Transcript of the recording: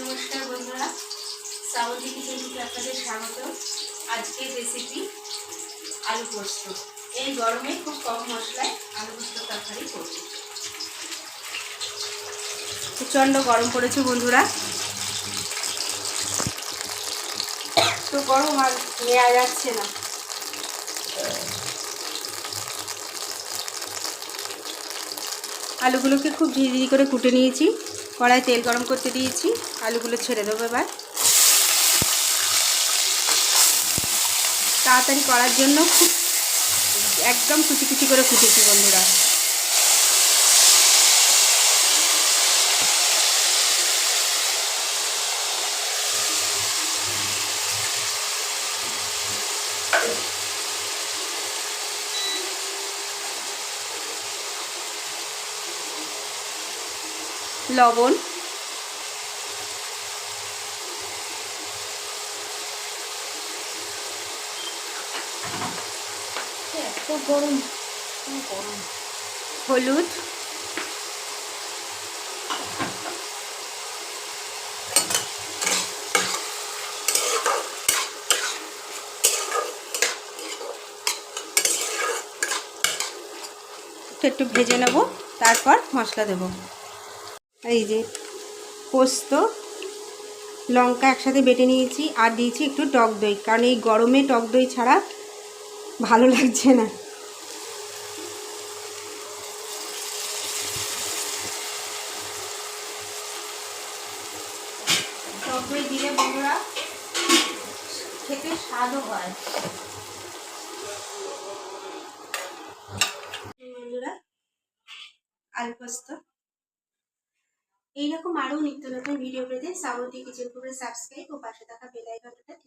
নমস্কার বন্ধুরা, শ্রাবন্তী কিচেনে আপনাদের স্বাগত। আজকের রেসিপি আলু পোস্ত। এই গরমে খুব কম মশলায় আলু পোস্ত তরকারি করছি। প্রচণ্ড গরম পড়েছে বন্ধুরা, তো গরম আর নেওয়া যাচ্ছে না। আলুগুলোকে খুব ঝিরি করে কুটে নিয়েছি, কড়াই তেল গরম করতে দিয়েছি। আলুগুলো ছেড়ে দেবো এবার। তাড়াতাড়ি করার জন্য খুব একদম কুচি কুচি করে কুটেছি বন্ধুরা। লবণ, এত গরম, হলুদ, একটু ভেজে নেব, তারপর মশলা দেব। এই যে পোস্ত, লঙ্কা একসাথে বেটে নিয়েছি, আর দিয়েছি একটু টক দই, কারণ এই গরমে টক দই ছাড়া ভালো লাগছে না। টক দই দিলে বন্ধুরা খেতে স্বাদও হয়। বন্ধুরা, আলু পোস্ত। এইরকম আরও নিত্য নতুন ভিডিও পেতে শ্রাবন্তী কিচেন করে সাবস্ক্রাইব ও পাশে থাকা বেল আইকনটাতে